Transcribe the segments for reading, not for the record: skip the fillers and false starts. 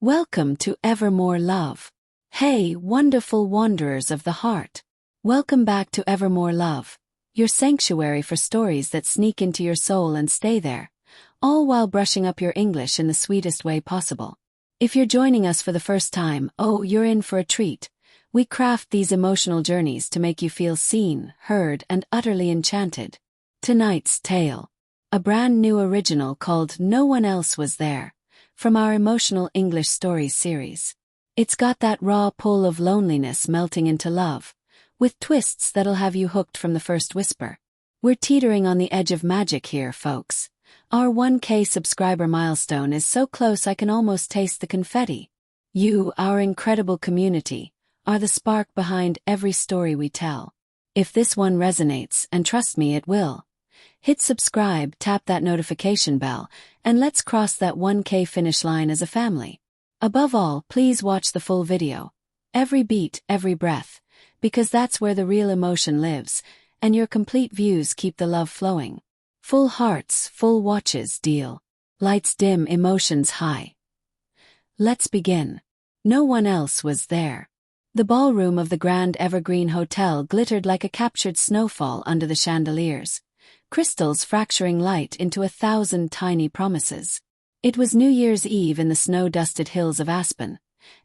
Welcome to Evermore Love. Hey, wonderful wanderers of the heart. Welcome back to Evermore Love, your sanctuary for stories that sneak into your soul and stay there, all while brushing up your English in the sweetest way possible. If you're joining us for the first time, you're in for a treat. We craft these emotional journeys to make you feel seen, heard, and utterly enchanted. Tonight's tale. A brand new original called No One Else Was There, from our Emotional English Stories series. It's got that raw pull of loneliness melting into love, with twists that'll have you hooked from the first whisper. We're teetering on the edge of magic here, folks. Our 1K subscriber milestone is so close I can almost taste the confetti. You, our incredible community, are the spark behind every story we tell. If this one resonates, and trust me it will, hit subscribe, tap that notification bell, and let's cross that 1K finish line as a family. Above all, please watch the full video. Every beat, every breath, because that's where the real emotion lives, and your complete views keep the love flowing. Full hearts, full watches, deal. Lights dim, emotions high. Let's begin. No one else was there. The ballroom of the Grand Evergreen Hotel glittered like a captured snowfall under the chandeliers, crystals fracturing light into 1,000 tiny promises. It was New Year's Eve in the snow-dusted hills of Aspen,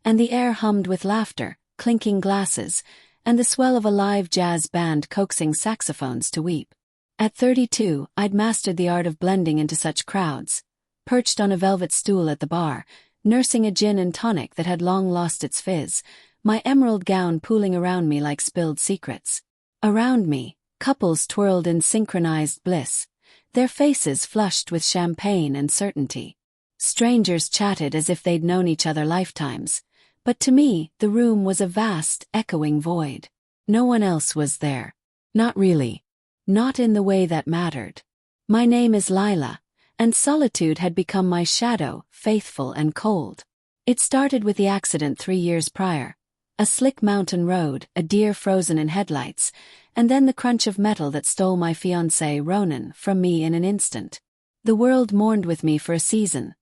and the air hummed with laughter, clinking glasses, and the swell of a live jazz band coaxing saxophones to weep. At 32, I'd mastered the art of blending into such crowds, perched on a velvet stool at the bar, nursing a gin and tonic that had long lost its fizz, my emerald gown pooling around me like spilled secrets. Around me, couples twirled in synchronized bliss, their faces flushed with champagne and certainty. Strangers chatted as if they'd known each other lifetimes, but to me, the room was a vast, echoing void. No one else was there. Not really. Not in the way that mattered. My name is Lila, and solitude had become my shadow, faithful and cold. It started with the accident 3 years prior. A slick mountain road, a deer frozen in headlights, and then the crunch of metal that stole my fiancé, Ronan, from me in an instant. The world mourned with me for a season.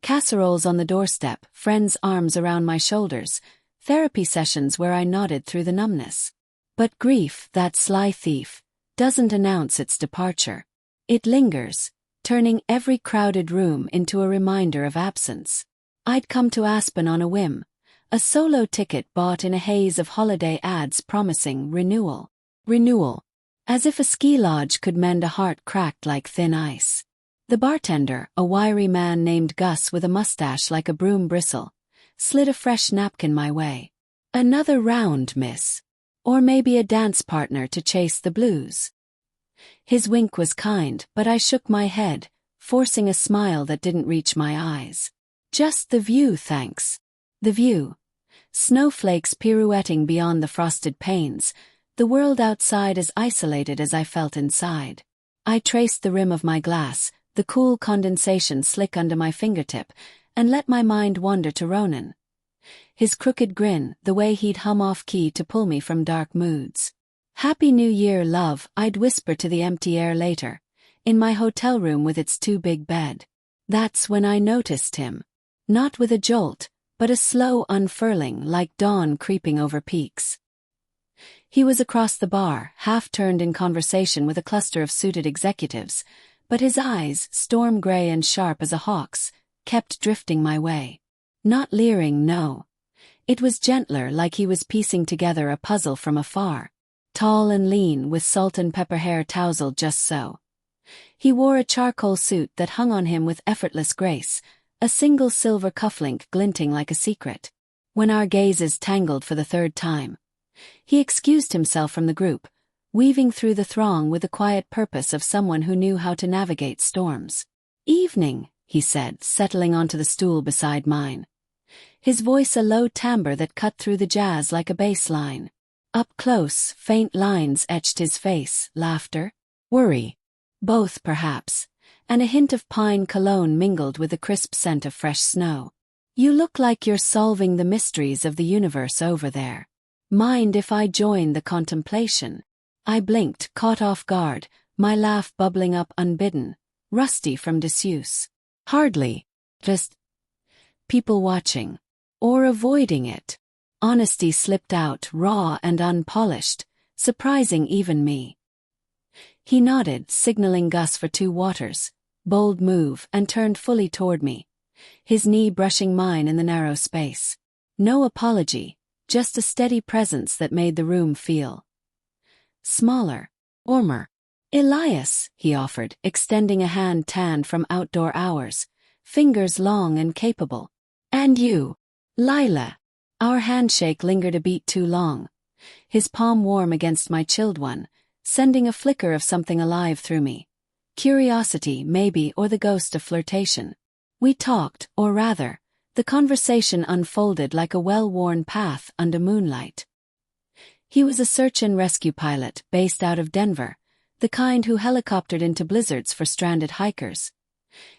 Casseroles on the doorstep, friends' arms around my shoulders, therapy sessions where I nodded through the numbness. But grief, that sly thief, doesn't announce its departure. It lingers, turning every crowded room into a reminder of absence. I'd come to Aspen on a whim, a solo ticket bought in a haze of holiday ads promising renewal. Renewal. As if a ski lodge could mend a heart cracked like thin ice. The bartender, a wiry man named Gus with a mustache like a broom bristle, slid a fresh napkin my way. Another round, miss. Or maybe a dance partner to chase the blues. His wink was kind, but I shook my head, forcing a smile that didn't reach my eyes. Just the view, thanks. The view. Snowflakes pirouetting beyond the frosted panes, the world outside as isolated as I felt inside. I traced the rim of my glass, the cool condensation slick under my fingertip, and let my mind wander to Ronan. His crooked grin, the way he'd hum off-key to pull me from dark moods. Happy New Year, love, I'd whisper to the empty air later, in my hotel room with its too-big bed. That's when I noticed him. Not with a jolt, but a slow unfurling like dawn creeping over peaks. He was across the bar, half-turned in conversation with a cluster of suited executives, but his eyes, storm gray and sharp as a hawk's, kept drifting my way. Not leering, no. It was gentler, like he was piecing together a puzzle from afar. Tall and lean, with salt and pepper hair tousled just so. He wore a charcoal suit that hung on him with effortless grace, a single silver cufflink glinting like a secret. When our gazes tangled for the third time, he excused himself from the group, weaving through the throng with the quiet purpose of someone who knew how to navigate storms. "Evening," he said, settling onto the stool beside mine. His voice a low timbre that cut through the jazz like a bass line. Up close, faint lines etched his face, laughter, worry. Both, perhaps, and a hint of pine cologne mingled with the crisp scent of fresh snow. "You look like you're solving the mysteries of the universe over there. Mind if I join the contemplation?" I blinked, caught off guard, my laugh bubbling up unbidden, rusty from disuse. "Hardly. Just people watching, or avoiding it. Honesty slipped out raw and unpolished, surprising even me. He nodded, signaling Gus for 2 waters. Bold move, and turned fully toward me, his knee brushing mine in the narrow space. No apology, just a steady presence that made the room feel smaller, warmer. Elias, he offered, extending a hand tanned from outdoor hours, fingers long and capable. And you, Lila. Our handshake lingered a beat too long, his palm warm against my chilled one, sending a flicker of something alive through me. Curiosity, maybe, or the ghost of flirtation. We talked, or rather, the conversation unfolded like a well-worn path under moonlight. He was a search and rescue pilot based out of Denver, the kind who helicoptered into blizzards for stranded hikers.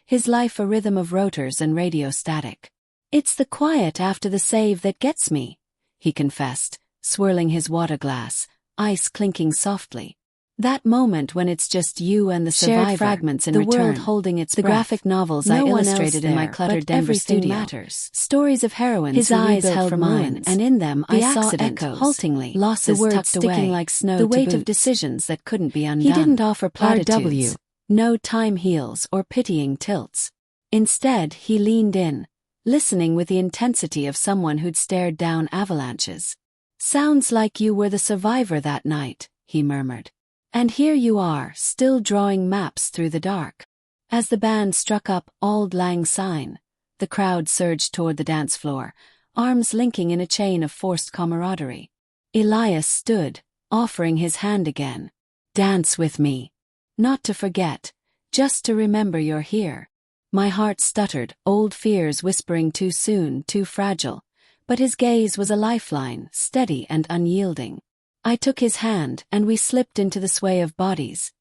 His life a rhythm of rotors and radio static. "It's the quiet after the save that gets me," he confessed, swirling his water glass, ice clinking softly. "That moment when it's just you and the survivor, shared fragments in the return, world holding its breath. Graphic novels I illustrated in my cluttered Denver studio. Matters. Stories of heroines. His eyes held mine, and in them I saw echoes, haltingly, losses the words tucked sticking away, like snow the weight of decisions that couldn't be undone. He didn't offer platitudes, no time heals or pitying tilts. Instead, he leaned in, listening with the intensity of someone who'd stared down avalanches. "Sounds like you were the survivor that night," he murmured. "And here you are, still drawing maps through the dark." As the band struck up Auld Lang Syne, the crowd surged toward the dance floor, arms linking in a chain of forced camaraderie. Elias stood, offering his hand again. "Dance with me. Not to forget, just to remember you're here." My heart stuttered, old fears whispering too soon, too fragile, but his gaze was a lifeline, steady and unyielding. I took his hand, and we slipped into the sway of bodies,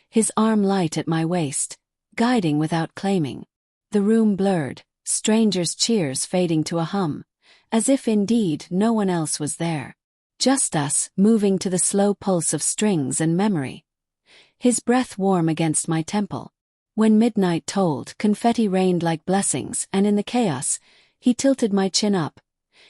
his arm light at my waist, guiding without claiming. The room blurred, strangers' cheers fading to a hum, as if indeed no one else was there. Just us, moving to the slow pulse of strings and memory. His breath warm against my temple. When midnight tolled, confetti rained like blessings, and in the chaos, he tilted my chin up,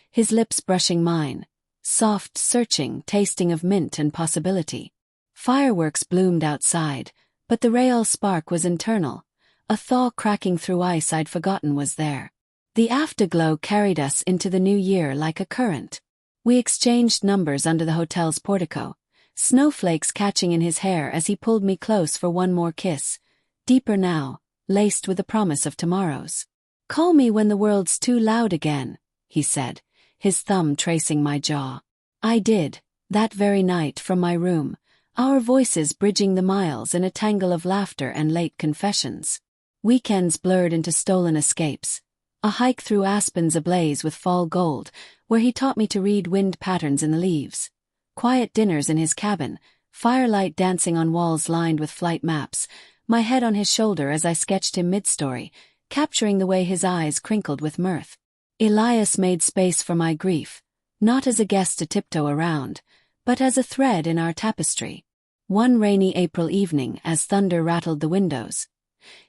his lips brushing mine, soft, searching, tasting of mint and possibility. Fireworks bloomed outside, but the Rael spark was internal, a thaw cracking through ice I'd forgotten was there. The afterglow carried us into the new year like a current. We exchanged numbers under the hotel's portico, snowflakes catching in his hair as he pulled me close for one more kiss, deeper now, laced with the promise of tomorrows. "Call me when the world's too loud again," he said, his thumb tracing my jaw. I did, that very night from my room, our voices bridging the miles in a tangle of laughter and late confessions. Weekends blurred into stolen escapes, a hike through aspens ablaze with fall gold, where he taught me to read wind patterns in the leaves. Quiet dinners in his cabin, firelight dancing on walls lined with flight maps, my head on his shoulder as I sketched him mid-story, capturing the way his eyes crinkled with mirth. Elias made space for my grief, not as a guest to tiptoe around, but as a thread in our tapestry. One rainy April evening, as thunder rattled the windows,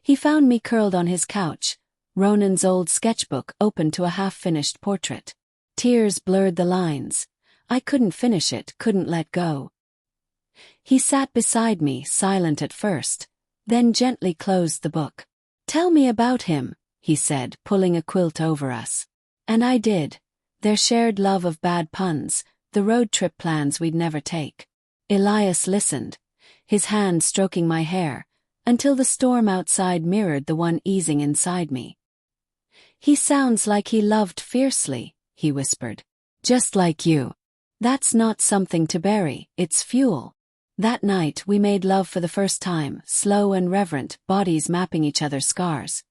he found me curled on his couch, Ronan's old sketchbook open to a half-finished portrait. Tears blurred the lines. I couldn't finish it, couldn't let go. He sat beside me, silent at first, then gently closed the book. "Tell me about him," he said, pulling a quilt over us. And I did. Their shared love of bad puns, the road trip plans we'd never take. Elias listened, his hand stroking my hair, until the storm outside mirrored the one easing inside me. "He sounds like he loved fiercely," he whispered. "Just like you. That's not something to bury, it's fuel." That night we made love for the first time, slow and reverent, bodies mapping each other's scars.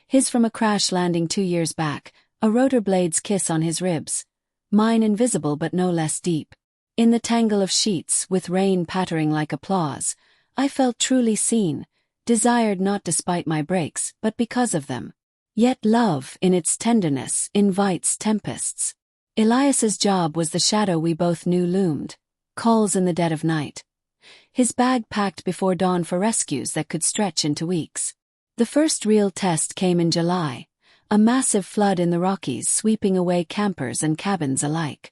His from a crash landing 2 years back, a rotor blade's kiss on his ribs. Mine invisible but no less deep. In the tangle of sheets, with rain pattering like applause, I felt truly seen, desired not despite my breaks, but because of them. Yet love, in its tenderness, invites tempests. Elias's job was the shadow we both knew loomed, calls in the dead of night. His bag packed before dawn for rescues that could stretch into weeks. The first real test came in July, A massive flood in the Rockies sweeping away campers and cabins alike.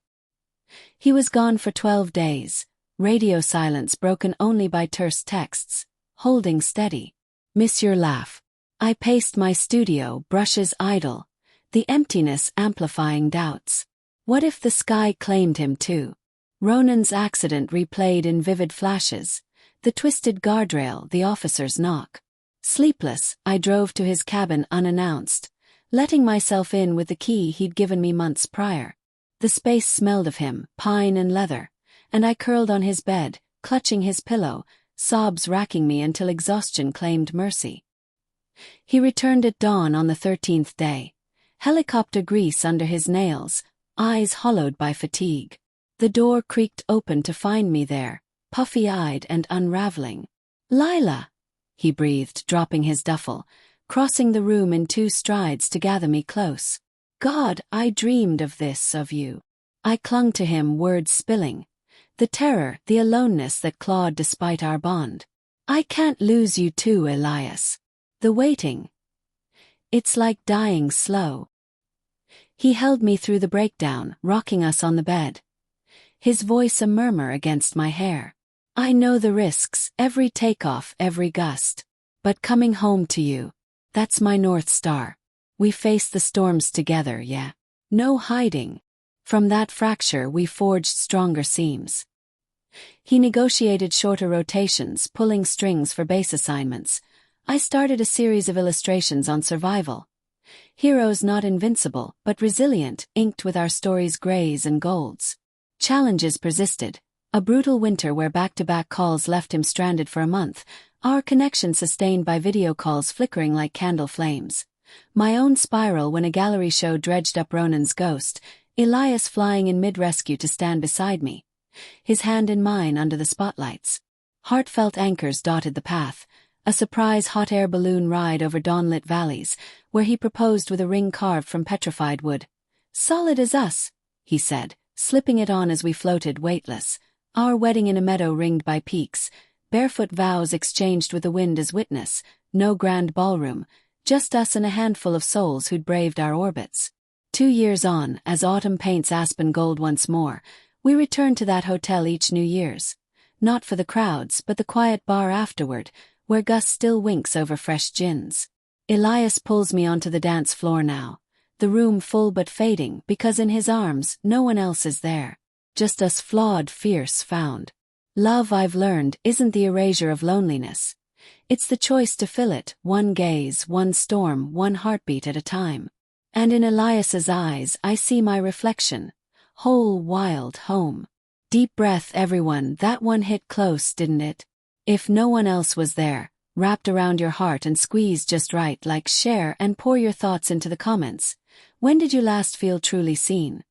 He was gone for 12 days, radio silence broken only by terse texts, holding steady. Miss your laugh. I paced my studio, brushes idle, the emptiness amplifying doubts. What if the sky claimed him too? Ronan's accident replayed in vivid flashes, the twisted guardrail, the officer's knock. Sleepless, I drove to his cabin unannounced, letting myself in with the key he'd given me months prior. The space smelled of him, pine and leather, and I curled on his bed, clutching his pillow, sobs racking me until exhaustion claimed mercy. He returned at dawn on the 13th day, helicopter grease under his nails, eyes hollowed by fatigue. The door creaked open to find me there, puffy-eyed and unraveling. "Lila," he breathed, dropping his duffel, crossing the room in 2 strides to gather me close. "God, I dreamed of this, of you." I clung to him, words spilling. The terror, the aloneness that clawed despite our bond. "I can't lose you too, Elias. The waiting. It's like dying slow." He held me through the breakdown, rocking us on the bed, his voice a murmur against my hair. "I know the risks, every takeoff, every gust. But coming home to you, that's my North Star. We face the storms together, yeah. No hiding. From that fracture we forged stronger seams." He negotiated shorter rotations, pulling strings for base assignments. I started a series of illustrations on survival. Heroes not invincible, but resilient, inked with our stories' grays and golds. Challenges persisted. A brutal winter where back-to-back calls left him stranded for a month, our connection sustained by video calls flickering like candle flames. My own spiral when a gallery show dredged up Ronan's ghost, Elias flying in mid-rescue to stand beside me, his hand in mine under the spotlights. Heartfelt anchors dotted the path, a surprise hot air balloon ride over dawn-lit valleys, where he proposed with a ring carved from petrified wood. "Solid as us," he said, slipping it on as we floated weightless, our wedding in a meadow ringed by peaks, barefoot vows exchanged with the wind as witness, no grand ballroom, just us and a handful of souls who'd braved our orbits. 2 years on, as autumn paints aspen gold once more, we returned to that hotel each New Year's. Not for the crowds, but the quiet bar afterward, where Gus still winks over fresh gins. Elias pulls me onto the dance floor now, the room full but fading because in his arms no one else is there. Just us flawed, fierce, found. Love, I've learned, isn't the erasure of loneliness. It's the choice to fill it, one gaze, one storm, one heartbeat at a time. And in Elias's eyes I see my reflection. Whole, wild, home. Deep breath, everyone, that one hit close, didn't it? If no one else was there, wrapped around your heart and squeezed just right, like, share and pour your thoughts into the comments. When did you last feel truly seen?